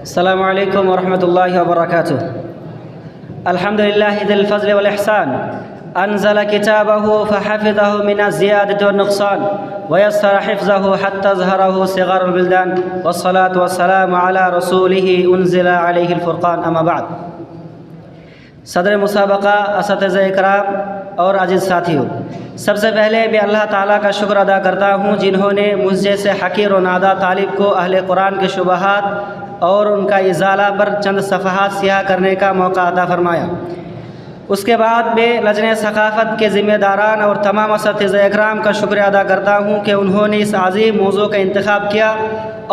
السلام علیکم ورحمۃ اللہ وبرکاتہ۔ الحمدللہ ذی الفضل والاحسان انزل کتابہ فحفظہ من الزیادۃ والنقصان ویسر حفظہ حتی اظہرہ صغار البلدان والصلاة والسلام علی رسولہ انزل علیہ الفرقان، اما بعد۔ صدر مسابقہ، اساتذہ اکرام اور عزیز ساتھیوں، سب سے پہلے میں اللہ تعالیٰ کا شکر ادا کرتا ہوں جنہوں نے مجھ جیسے حقیر و نادہ طالب کو اہل قرآن کے شبہات اور ان کا ازالہ پر چند صفحات سیاہ کرنے کا موقع عطا فرمایا۔ اس کے بعد میں لجنہ ثقافت کے ذمہ داران اور تمام اساتذہ اکرام کا شکریہ ادا کرتا ہوں کہ انہوں نے اس عظیم موضوع کا انتخاب کیا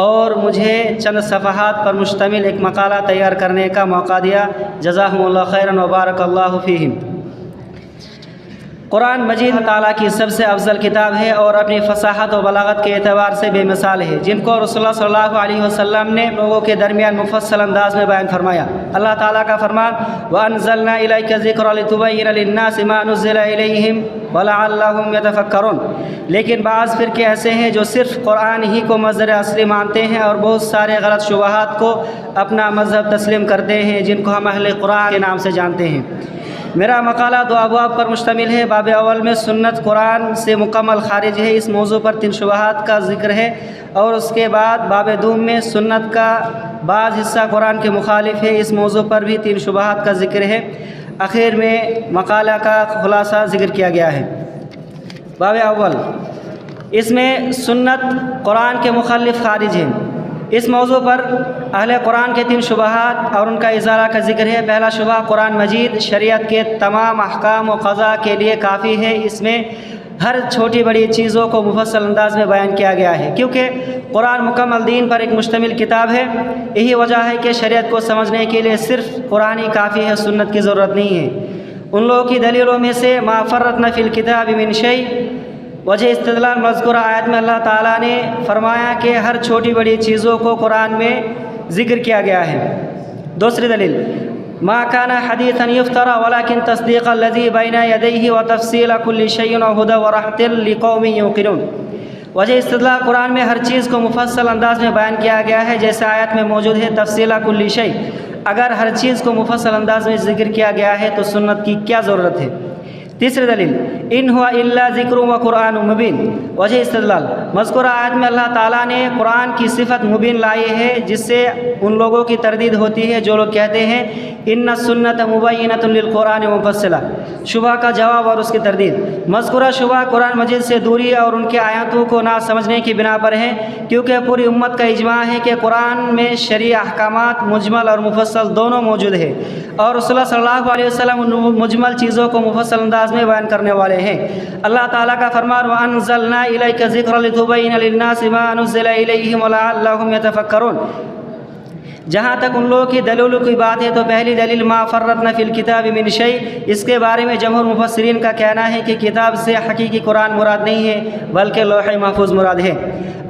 اور مجھے چند صفحات پر مشتمل ایک مقالہ تیار کرنے کا موقع دیا۔ جزاہم اللہ خیرا وبارک اللہ فیہم۔ قرآن مجید تعالیٰ کی سب سے افضل کتاب ہے اور اپنی فصاحت و بلاغت کے اعتبار سے بے مثال ہے، جن کو رسول اللہ صلی اللہ علیہ وسلم نے لوگوں کے درمیان مفصل انداز میں بیان فرمایا۔ اللہ تعالیٰ کا فرمان وَأَنزَلْنَا إِلَيْكَ الذِّكْرَ لِتُبَيِّنَ لِلنَّاسِ مَا نُزِّلَ إِلَيْهِمْ وَلَعَلَّهُمْ يَتَفَكَّرُونَ۔ لیکن بعض فرقے ایسے ہیں جو صرف قرآن ہی کو مصدر اصلی مانتے ہیں اور بہت سارے غلط شبہات کو اپنا مذہب تسلیم کرتے ہیں، جن کو ہم اہل قرآن کے نام سے جانتے ہیں۔ میرا مقالہ دو ابواب پر مشتمل ہے۔ باب اول میں سنت قرآن سے مکمل خارج ہے، اس موضوع پر 3 شبہات کا ذکر ہے، اور اس کے بعد باب دوم میں سنت کا بعض حصہ قرآن کے مخالف ہے، اس موضوع پر بھی 3 شبہات کا ذکر ہے۔ آخر میں مقالہ کا خلاصہ ذکر کیا گیا ہے۔ باب اول، اس میں سنت قرآن کے مخالف خارج ہیں۔ اس موضوع پر اہل قرآن کے 3 شبہات اور ان کا ازالہ کا ذکر ہے۔ پہلا شبہ، قرآن مجید شریعت کے تمام احکام و قضاء کے لیے کافی ہے، اس میں ہر چھوٹی بڑی چیزوں کو مفصل انداز میں بیان کیا گیا ہے، کیونکہ قرآن مکمل دین پر ایک مشتمل کتاب ہے۔ یہی وجہ ہے کہ شریعت کو سمجھنے کے لیے صرف قرآن ہی کافی ہے، سنت کی ضرورت نہیں ہے۔ ان لوگوں کی دلیلوں میں سے ما فرطنا فی الکتاب من شیء، وجہ استدلال مذکورہ آیت میں اللہ تعالیٰ نے فرمایا کہ ہر چھوٹی بڑی چیزوں کو قرآن میں ذکر کیا گیا ہے۔ دوسری دلیل، ما کان حدیثا یفترى ولکن تصدیق الذی بین یدیہ وتفصیل کل شیء وہدی ورحمۃ لقوم یوقنون۔ وجہ استدلال، قرآن میں ہر چیز کو مفصل انداز میں بیان کیا گیا ہے، جیسے آیت میں موجود ہے تفصیل کل شیء۔ اگر ہر چیز کو مفصل انداز میں ذکر کیا گیا ہے تو سنت کی کیا ضرورت ہے؟ تیسری دلیل، ان ہوا الا ذکر و قرآن مبین۔ وجہ استدلال، مذکورہ آیت میں اللہ تعالیٰ نے قرآن کی صفت مبین لائی ہے، جس سے ان لوگوں کی تردید ہوتی ہے جو لوگ کہتے ہیں ان السنت مبینۃ للقرآن مفصلہ۔ شبہ کا جواب اور اس کی تردید۔ مذکورہ شبہ قرآن مجید سے دوری اور ان کے آیاتوں کو نہ سمجھنے کی بنا پر ہے، کیونکہ پوری امت کا اجماع ہے کہ قرآن میں شرعی احکامات مجمل اور مفصل دونوں موجود ہیں، اور رسول اللہ صلی اللہ علیہ وسلم ان مجمل چیزوں کو مفصل انداز میں بیان کرنے والے ہیں۔ اللہ تعالیٰ کا فرمان وَأَنزَلْنَا إِلَيْكَ الذِّكْرَ لِتُبَيِّنَ لِلنَّاسِ مَا نُزِّلَ إِلَيْهِمْ وَلَعَلَّهُمْ يَتَفَكَّرُونَ۔ جہاں تک ان لوگوں کی دلیلوں کی بات ہے تو پہلی دلیل ما فرطنا فی الکتاب من شیء، اس کے بارے میں جمہور مفسرین کا کہنا ہے کہ کتاب سے حقیقی قرآن مراد نہیں ہے بلکہ لوح محفوظ مراد ہے۔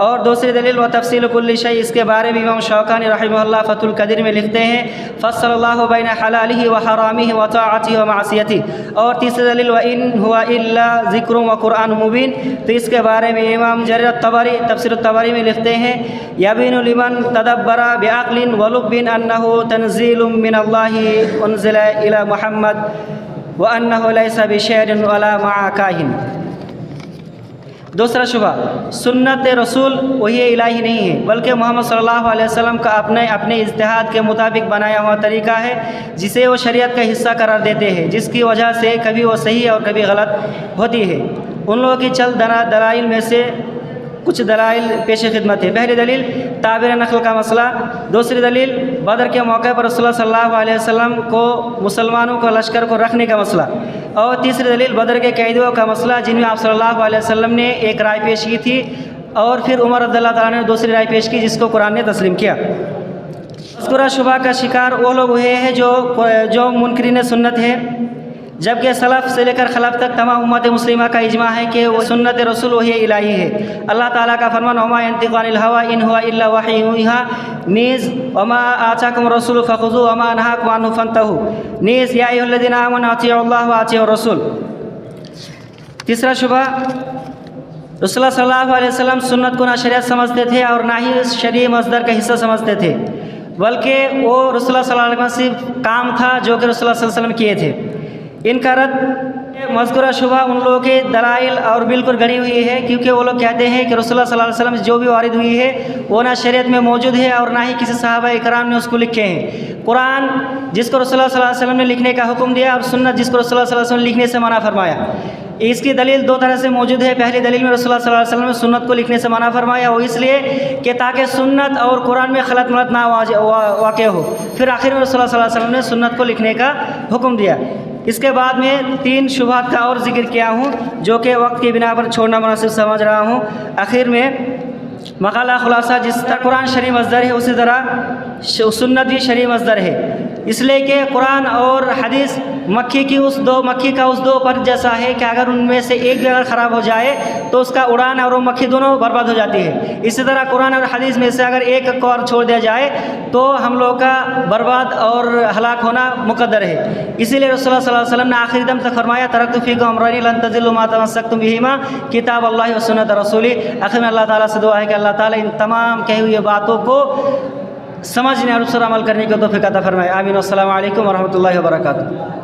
اور دوسری دلیل و تفصیل کل شیء، اس کے بارے میں امام شوکانی رحمہ اللہ فتح القدیر میں لکھتے ہیں فصل اللہ بین حلالہ و حرامہ و طاعتہ و معصیتہ۔ اور تیسری دلیل وان هو الا ذکر و قرآن مبین، تو اس کے بارے میں امام جریر الطبری تفسیر الطبری میں لکھتے ہیں یبین لمن تدبر بعقل ولب انہ تنزیل من اللہ انزل الی محمد وانہ لیس بشعر ولا مع کاہن۔ دوسرا شبہ، سنت رسول وحی الہی نہیں ہے بلکہ محمد صلی اللہ علیہ وسلم کا اپنے اجتہاد کے مطابق بنایا ہوا طریقہ ہے، جسے وہ شریعت کا حصہ قرار دیتے ہیں، جس کی وجہ سے کبھی وہ صحیح اور کبھی غلط ہوتی ہے۔ ان لوگوں کی چند دلائل میں سے کچھ دلائل پیش خدمت ہے۔ پہلی دلیل تعبیر نقل کا مسئلہ، دوسری دلیل بدر کے موقع پر رسول اللہ صلی اللہ علیہ وسلم کو مسلمانوں کو لشکر کو رکھنے کا مسئلہ، اور تیسری دلیل بدر کے قیدیوں کا مسئلہ، جن میں آپ صلی اللہ علیہ وسلم نے ایک رائے پیش کی تھی اور پھر عمر رضی اللہ تعالیٰ نے دوسری رائے پیش کی جس کو قرآن نے تسلیم کیا۔ مذکورہ شبہ کا شکار وہ لوگ ہوئے ہیں جو منکرین سنت ہے، جبکہ سلف سے لے کر خلف تک تمام امت مسلمہ کا اجماع ہے کہ وہ سنت رسول وحی الہی ہے۔ اللہ تعالیٰ کا فرمان وما ينطق عن الهوى ان هو الا وحی یوحی، نیز وما آتاکم الرسول فخذوه وما نهاکم عنه فانتهوا، نیز یا ایھا الذین آمنوا اطیعوا اللہ واطیعوا الرسول۔ تیسرا شبہ، رسول اللہ صلی اللہ علیہ وسلم سنت کو نہ شریعت سمجھتے تھے اور نہ ہی شرعی مصدر کا حصہ سمجھتے تھے۔ بلکہ وہ رسول اللہ صلی اللہ علیہ وسلم سے کام تھا جو کہ رسول اللہ صلی اللہ علیہ وسلم کیے تھے۔ ان کا رد مذکورہ شبہ ان لوگوں کے دلائل اور بالکل گڑی ہوئی ہے، کیونکہ وہ لوگ کہتے ہیں کہ رسول اللہ صلی اللہ علیہ وسلم جو بھی وارد ہوئی ہے وہ نہ شریعت میں موجود ہے اور نہ ہی کسی صحابہ اکرام نے اس کو لکھے ہیں۔ قرآن جس کو رسول اللہ صلی اللہ علیہ وسلم نے لکھنے کا حکم دیا، اور سنت جس کو رسول اللہ صلی اللہ علیہ وسلم نے لکھنے سے منع فرمایا۔ اس کی دلیل دو طرح سے موجود ہے۔ پہلی دلیل میں رسول اللہ صلی اللہ علیہ وسلم نے سنت کو لکھنے سے منع فرمایا، وہ اس لیے کہ تاکہ سنت اور قرآن میں خلط ملط نہ واقع ہو۔ پھر آخر میں رسول اللہ صلی اللہ علیہ وسلم نے سنت کو لکھنے کا حکم دیا۔ اس کے بعد میں 3 شبہات کا اور ذکر کیا ہوں جو کہ وقت کی بنا پر چھوڑنا مناسب سمجھ رہا ہوں۔ آخر میں مقالہ خلاصہ، جس طرح قرآن شرعی مصدر ہے اسی طرح سنت بھی شرعی مصدر ہے، اس لیے کہ قرآن اور حدیث مکھی کا اس دو پر جیسا ہے کہ اگر ان میں سے ایک بھی اگر خراب ہو جائے تو اس کا اڑان اور وہ مکھی دونوں برباد ہو جاتی ہے۔ اسی طرح قرآن اور حدیث میں سے اگر ایک کو اور چھوڑ دیا جائے تو ہم لوگ کا برباد اور ہلاک ہونا مقدر ہے۔ اسی لیے رسول اللہ صلی اللہ علیہ وسلم نے آخری دم تک فرمایا ترکت فیکم امرین لن تضلوا ما تمسکتم بہما کتاب اللہ و سنت رسولی۔ آخر میں اللہ تعالیٰ سے دعا ہے کہ اللہ تعالیٰ ان تمام کہی ہوئی باتوں کو سمجھنے اور اس پر عمل کرنے کی توفیق عطا فرمائے۔ آمین۔ السلام علیکم ورحمۃ اللہ وبرکاتہ۔